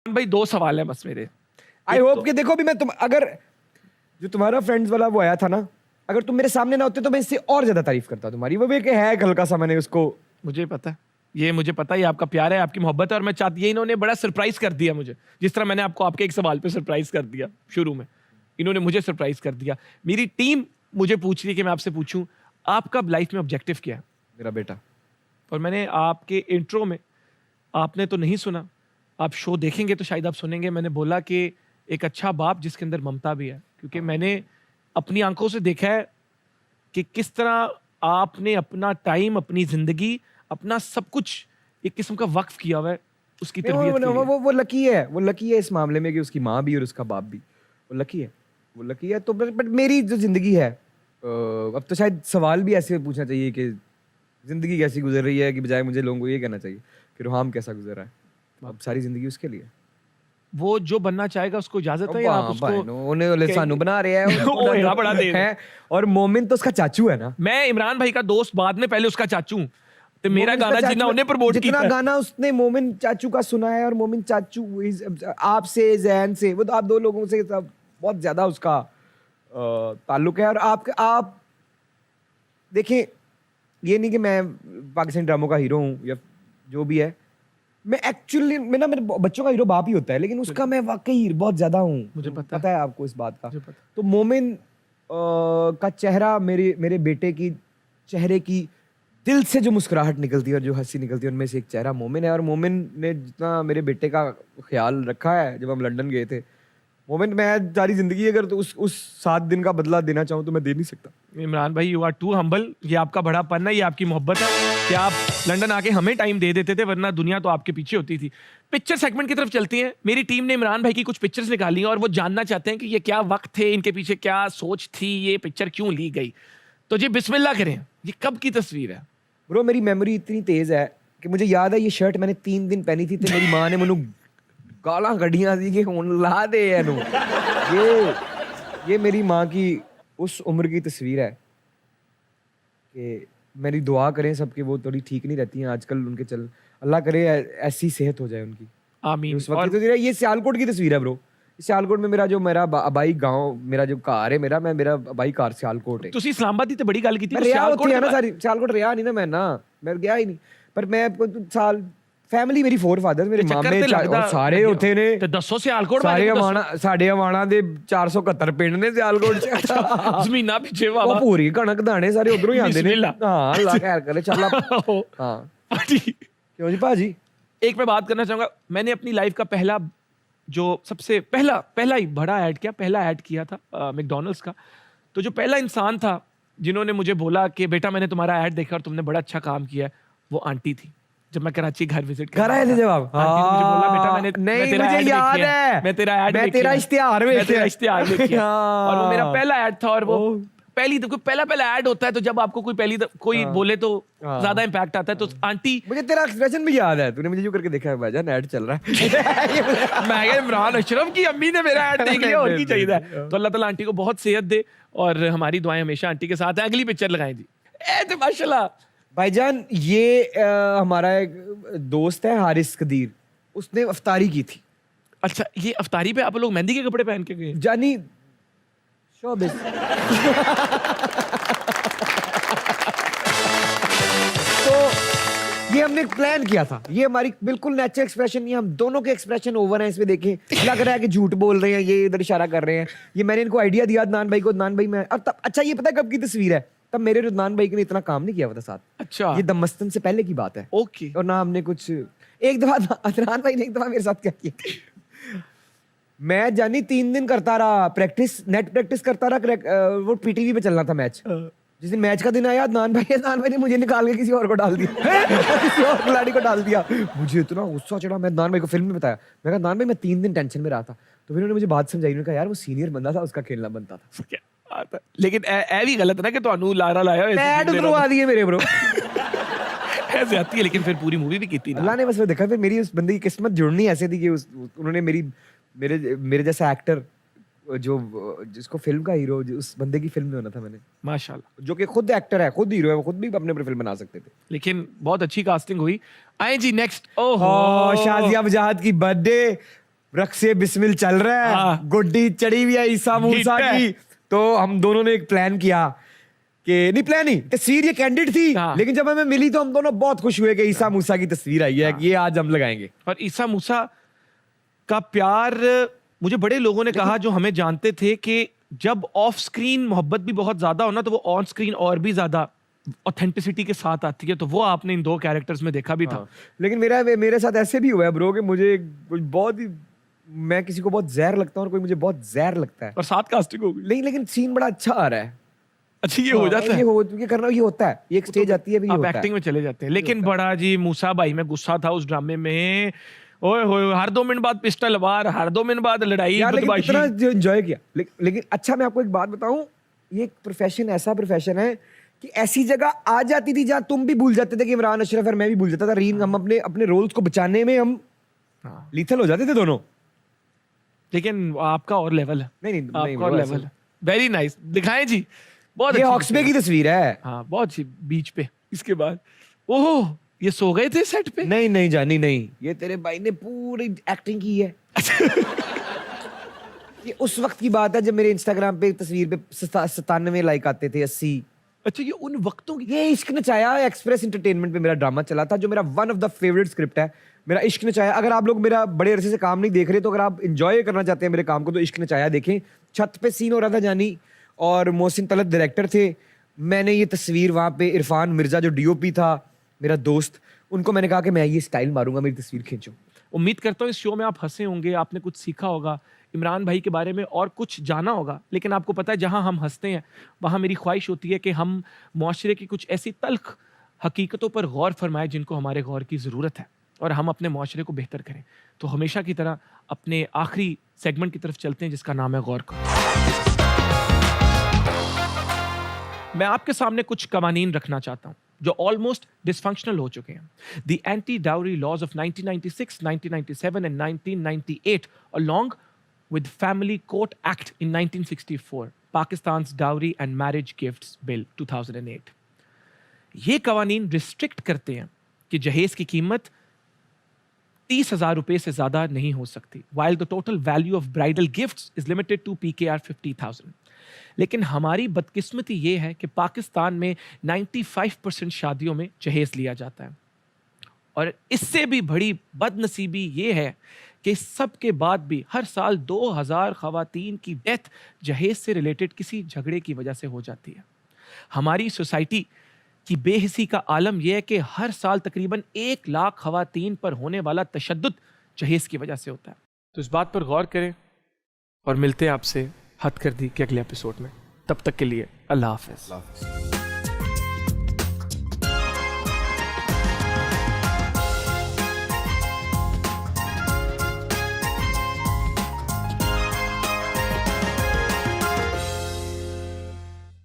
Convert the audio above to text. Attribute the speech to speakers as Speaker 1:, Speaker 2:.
Speaker 1: भाई 2 सवाल है बस मेरे।
Speaker 2: आई होप कि देखो भी मैं अगर जो तुम्हारा फ्रेंड्स वाला वो आया था ना, अगर तुम मेरे सामने ना होते तो मैं इससे और ज्यादा तारीफ करता तुम्हारी। वो भी कि है एक हल्का सा मैंने उसको
Speaker 1: मुझे पता है, ये मुझे पता है, ये आपका प्यार है, आपकी मोहब्बत है, और मैं चाहती, ये इन्होंने बड़ा सरप्राइज कर दिया मुझे, जिस तरह मैंने आपको आपके एक सवाल पे सरप्राइज कर दिया शुरू में, इन्होंने मुझे सरप्राइज कर दिया। मेरी टीम मुझे पूछ रही है कि मैं आपसे पूछूं आपका लाइफ में ऑब्जेक्टिव क्या है।
Speaker 2: मेरा बेटा,
Speaker 1: और मैंने आपके इंट्रो में, आपने तो नहीं सुना, आप शो देखेंगे तो शायद आप सुनेंगे, मैंने बोला कि एक अच्छा बाप जिसके अंदर ममता भी है, क्योंकि मैंने अपनी आंखों से देखा है कि किस तरह आपने अपना टाइम, अपनी जिंदगी, अपना सब कुछ एक किस्म का वक्फ किया हुआ है उसकी तरबियत के लिए।
Speaker 2: वो लकी है, वो लकी है इस मामले में कि उसकी माँ भी और उसका बाप भी, वो लकी है, वो लकी है। तो बट मेरी जो जिंदगी है, अब तो शायद सवाल भी ऐसे पूछना चाहिए कि जिंदगी कैसी गुजर रही है, कि बजाय मुझे लोगों को ये कहना चाहिए कि रोहाम कैसा गुजर रहा है। अब सारी जिंदगी उसके लिए,
Speaker 1: वो जो बनना चाहेगा उसको इजाजत है, या आप उसको
Speaker 2: उन्हें सानू बना रहे हैं
Speaker 1: ओ यार बड़ा देर
Speaker 2: है। और मोमिन तो उसका चाचू है ना।
Speaker 1: मैं इमरान भाई का दोस्त, बाद में पहले उसका चाचू हूं। तो मेरा
Speaker 2: मोमिन
Speaker 1: गाना
Speaker 2: उसका
Speaker 1: जितना
Speaker 2: चाचू-
Speaker 1: उन्हें प्रमोट किया
Speaker 2: जितना
Speaker 1: है।
Speaker 2: गाना उसने मोमिन चाचू का सुना है, और मोमिन चाचू आपसे, जैन से, वो तो आप दो लोगों से बहुत ज्यादा उसका ताल्लुक है। और आप देखें, ये नहीं कि मैं पाकिस्तानी ड्रामों का हीरो हूँ या जो भी है, मैं एक्चुअली मेरे बच्चों का हीरो बाप ही होता है, लेकिन उसका मैं वाकई बहुत ज्यादा हूँ।
Speaker 1: मुझे पता
Speaker 2: है आपको इस बात का।
Speaker 1: मुझे पता।
Speaker 2: तो मोमिन का चेहरा, मेरे बेटे की चेहरे की दिल से जो मुस्कुराहट निकलती है और जो हंसी निकलती है, उनमें से एक चेहरा मोमिन है। और मोमिन ने जितना मेरे बेटे का ख्याल रखा है जब हम लंदन गए थे, मोमिन, मैं सारी जिंदगी अगर तो उस 7 दिन का बदला देना चाहूँ तो मैं दे नहीं सकता।
Speaker 1: इमरान भाई, यू आर टू हम्बल। ये आपका बड़ापन है, ये आपकी मोहब्बत है कि आप लंदन आके हमें टाइम दे देते थे, वरना दुनिया तो आपके पीछे होती थी। पिक्चर सेगमेंट की तरफ चलती हैं। मेरी टीम ने इमरान भाई की कुछ पिक्चर्स निकाली हैं और वो जानना चाहते हैं कि ये क्या वक्त थे, इनके पीछे क्या सोच थी, ये पिक्चर क्यों ली गई। तो जी बिस्मिल्लाह करें, ये कब की तस्वीर है?
Speaker 2: ब्रो, मेरी मेमोरी इतनी तेज है कि मुझे याद है ये शर्ट मैंने 3 दिन पहनी थी, तो मेरी माँ ने मैनू गालां कढ़ियां सी कि हुण ला दे एनू। ये मेरी माँ की उस उम्र की तस्वीर है कि मेरी दुआ करें सबके, वो थोड़ी ठीक नहीं रहती हैं आजकल, उनके चल, अल्लाह करे ऐसी सेहत हो जाए उनकी।
Speaker 1: आमीन।
Speaker 2: उस वक्त तो ये सियालकोट की तस्वीर है ब्रो। सियालकोट में मेरा अबाई गांव, मेरा जो घर है, मेरा अबाई घर सियालकोट है।
Speaker 1: ਤੁਸੀਂ इस्लामाबाद ਦੀ ਤੇ ਬੜੀ ਗੱਲ ਕੀਤੀ।
Speaker 2: मैं रिया होती है ना सारी, सियालकोट रिया नहीं ना मैं गया ही नहीं। पर मैं साल फैमिली मेरी 4 फादर, मेरे मामे और सारे होते ने।
Speaker 1: ਤੇ ਦੱਸੋ ਸਿਆਲਕੋਟ
Speaker 2: ਸਾਰੇ ਅਵਾਣਾ, ਸਾਡੇ ਅਵਾਣਾ ਦੇ 471 ਪਿੰਡ ਨੇ ਸਿਆਲਕੋਟ ਚ।
Speaker 1: ਜ਼ਮੀਨਾਂ ਪਿੱਛੇ
Speaker 2: ਉਹ
Speaker 1: ਵਾਵਾ
Speaker 2: ਪੂਰੀ ਕਣਕ ਦਾਣੇ ਸਾਰੇ ਉਧਰੋਂ ਹੀ ਆਉਂਦੇ ਨੇ। ਹਾਂ, ਅੱਲਾ ਖੈਰ करे। ਚੱਲ हाँ क्यों जी भाजी।
Speaker 1: एक मैं बात करना चाहूंगा, मैंने अपनी लाइफ का पहला, जो सबसे पहला ही बड़ा ऐड किया, पहला ऐड किया था मैकडॉनल्ड्स का। तो जो पहला इंसान था जिन्होंने मुझे बोला कि बेटा मैंने तुम्हारा ऐड देखा और तुमने बड़ा अच्छा काम किया है, वो आंटी थी। जब मैं कराची घर विजिट
Speaker 2: कर आए थे जब आप,
Speaker 1: मुझे बोला बेटा मैंने
Speaker 2: नहीं मुझे याद है,
Speaker 1: मैं तेरा ऐड,
Speaker 2: मैं तेरा इश्तिहार
Speaker 1: देखा और वो मेरा पहला ऐड था। और वो पहला ऐड होता है, तो जब आपको कोई बोले तो ज्यादा इंपैक्ट आता है। तो आंटी,
Speaker 2: मुझे तेरा एक्सप्रेशन भी याद है, तूने मुझे यूं करके देखा है, भाईजान ऐड चल रहा है।
Speaker 1: मैं इमरान अशरफ की अम्मी ने मेरा ऐड देख लिया, और की चाहिए। तो अल्लाह ताला आंटी को बहुत सेहत दे, और हमारी दुआएं हमेशा आंटी के साथ हैं। अगली पिक्चर लगाएं जी। तो माशाल्लाह
Speaker 2: भाईजान, ये हमारा एक दोस्त है हारिस कदीर, उसने अफ्तारी की थी।
Speaker 1: अच्छा, ये अफ्तारी पे आप लोग मेहंदी के कपड़े पहन के गए?
Speaker 2: जानी शोबिस। तो ये हमने प्लान किया था, ये हमारी बिल्कुल नेचुरल एक्सप्रेशन, ये हम दोनों के एक्सप्रेशन ओवर हैं इसमें। देखें, लग रहा है कि झूठ बोल रहे हैं, ये इधर इशारा कर रहे हैं। ये मैंने इनको आइडिया दिया अदनान भाई को, अदनान भाई मैं, और तब अच्छा ये पता है कब की तस्वीर है, तब मेरे और अदनान भाई ने इतना काम नहीं किया हुआ था साथ।
Speaker 1: अच्छा,
Speaker 2: ये दमस्तन से पहले की बात है।
Speaker 1: ओके।
Speaker 2: और ना हमने कुछ, एक दफा अदनान भाई ने एक दफा मेरे साथ क्या किया, मैं जानी 3 दिन करता रहा प्रैक्टिस, नेट प्रैक्टिस करता रहा। वो पीटीवी पे चलना था मैच। जिस दिन मैच का दिन आया, अदनान भाई ने मुझे निकाल के किसी और को डाल दिया। किसी और खिलाड़ी को डाल दिया। मुझे इतना गुस्सा चढ़ा, मैं अदनान भाई को फिल्म में बताया, मैं कहा अदनान भाई मैं 3 दिन टेंशन में रहा था। तो फिर उन्होंने मुझे बात समझाई, उन्होंने कहा यार वो सीनियर बंदा था, उसका खेलना बनता था।
Speaker 1: क्या लेकिन ए भी गलत है ना कि ਤੁਹਾਨੂੰ ਲਾਰਾ ਲਾਇਆ ਹੋਇਆ
Speaker 2: पैड उतरवा दिए मेरे ब्रो।
Speaker 1: ऐसे आती है, लेकिन फिर पूरी मूवी भी की थी ना।
Speaker 2: अल्लाह ने बस वो देखा, फिर मेरी उस बंदे की किस्मत जुड़नी ऐसे थी कि उन्होंने मेरे जैसा एक्टर, जो जिसको फिल्म का हीरो, उस बंदे की फिल्म में होना था मैंने,
Speaker 1: माशाल्लाह।
Speaker 2: जो कि खुद एक्टर है, खुद हीरो है, वो खुद भी अपने फिल्म बना सकते थे।
Speaker 1: लेकिन बहुत अच्छी कास्टिंग हुई। आए जी नेक्स्ट। ओहो,
Speaker 2: शाजिया वजाहत की बर्थडे, रख से बिस्मिल चल रहा है,
Speaker 1: हाँ।
Speaker 2: गुड्डी चढ़ी हुई है ईसा मूसा
Speaker 1: हिट है।
Speaker 2: की। तो हम दोनों ने एक प्लान किया कि नहीं प्लान नहीं, तस्वीर ये कैंडिड थी,
Speaker 1: हाँ।
Speaker 2: लेकिन जब हमें मिली तो हम दोनों बहुत खुश हुए कि ईसा मूसा की तस्वीर आई है, ये आज हम लगाएंगे।
Speaker 1: और ईसा मूसा का प्यार मुझे बड़े लोगों ने कहा जो हमें जानते थे कि जब ऑफ स्क्रीन मोहब्बत भी बहुत ज्यादा हो ना तो वो ऑन स्क्रीन और भी ज्यादा ऑथेंटिसिटी के साथ आती है। तो वो आपने इन 2 कैरेक्टर्स में देखा भी था।
Speaker 2: लेकिन मेरे साथ ऐसे भी हुआ है ब्रो कि मुझे कुछ बहुत ही, मैं किसी को बहुत जहर लगता हूँ और कोई मुझे बहुत जहर लगता है,
Speaker 1: और 7 कास्टिंग हो गई।
Speaker 2: लेकिन सीन बड़ा अच्छा आ रहा है।
Speaker 1: अच्छा ये हो जाता है।
Speaker 2: ये करना ये होता है, ये एक स्टेज आती है, अभी ये
Speaker 1: आप
Speaker 2: होता है।
Speaker 1: एक्टिंग में चले जाते हैं। लेकिन बड़ा जी मूसा भाई में गुस्सा था उस ड्रामे में। ओए होए, हर 2 मिनट बाद पिस्टल वार, हर 2 मिनट बाद लड़ाई
Speaker 2: यार लेकिन
Speaker 1: बदमाशी।
Speaker 2: कितना जो एंजॉय किया। लेकिन अच्छा मैं आपको एक बात बताऊं, ये एक प्रोफेशन, ऐसा प्रोफेशन है कि ऐसी जगह आ जाती थी जहां तुम भी भूल जाते थे कि इमरान अशरफ और मैं भी भूल जाता था रीन, हम अपने रोल्स को बचाने में हम
Speaker 1: हाँ।
Speaker 2: लीथल हो जाते थे दोनों।
Speaker 1: लेकिन आपका और लेवल है।
Speaker 2: नहीं
Speaker 1: आपका और लेवल है। वेरी नाइस, दिखाएं जी। बहुत
Speaker 2: ये
Speaker 1: अच्छी
Speaker 2: हॉक्सबे की तस्वीर है।
Speaker 1: हाँ बहुत अच्छी, बीच पे। इसके बाद ओह ये सो गए थे सेट पे।
Speaker 2: नहीं जानी नहीं, ये तेरे भाई ने पूरी एक्टिंग की है। ये उस वक्त की बात है जब मेरे इंस्टाग्राम पे तस्वीर पे 97 लाइक आते थे, 80।
Speaker 1: अच्छा ये उन वक्तों की।
Speaker 2: ये इश्क नचाया एक्सप्रेस एंटरटेनमेंट पे मेरा ड्रामा चला था, जो मेरा one of the favourite script है, मेरा इश्क नचाया। अगर आप लोग मेरा बड़े अरसे से काम नहीं देख रहे तो अगर आप एंजॉय करना चाहते हैं मेरे काम को तो इश्क नचाया देखें। छत पे सीन हो रहा था जानी, और मोहसिन तलत डायरेक्टर थे। मैंने ये तस्वीर वहाँ पे, इरफान मिर्जा जो डीओपी था मेरा दोस्त, उनको मैंने कहा कि मैं ये स्टाइल मारूंगा, मेरी तस्वीर खींचो।
Speaker 1: उम्मीद करता हूँ इस शो में आप हंसे होंगे, आपने कुछ सीखा होगा, इमरान भाई के बारे में और कुछ जाना होगा। लेकिन आपको पता है जहां हम हंसते हैं वहां मेरी ख्वाहिश होती है कि हम मुआशरे की कुछ ऐसी तल्ख हकीकतों पर गौर फरमाएं जिनको हमारे गौर की ज़रूरत है, और हम अपने मुआशरे को बेहतर करें। तो हमेशा की तरह अपने आखिरी सेगमेंट की तरफ चलते हैं जिसका नाम है गौर करो। मैं आपके सामने कुछ कवानीन रखना चाहता हूं जो ऑलमोस्ट डिसफंक्शनल हो चुके हैं। The anti dowry laws of 1996, 1997 and 1998 along with Family Court Act in 1964, Pakistan's Dowry and Marriage Gifts Bill 2008। ये कवानीन रिस्ट्रिक्ट करते हैं कि जहेज की कीमत 30,000 रुपए से ज्यादा नहीं हो सकती, while the total value of bridal gifts is limited to PKR 50,000। लेकिन हमारी बदकिस्मती ये है कि पाकिस्तान में 95% शादियों में जहेज लिया जाता है, और इससे भी बड़ी बदनसीबी ये है कि सब के बाद भी हर साल 2000 खवातीन की डेथ जहेज से रिलेटेड किसी झगड़े की वजह से हो जाती है। हमारी सोसाइटी की बेहिसी का आलम यह है कि हर साल तकरीबन 1 लाख खवातीन पर होने वाला तशद्दुद जहेज की वजह से होता है। तो इस बात पर गौर करें, और मिलते हैं आपसे हद कर दी के अगले एपिसोड में। तब तक के लिए अल्लाह हाफिज।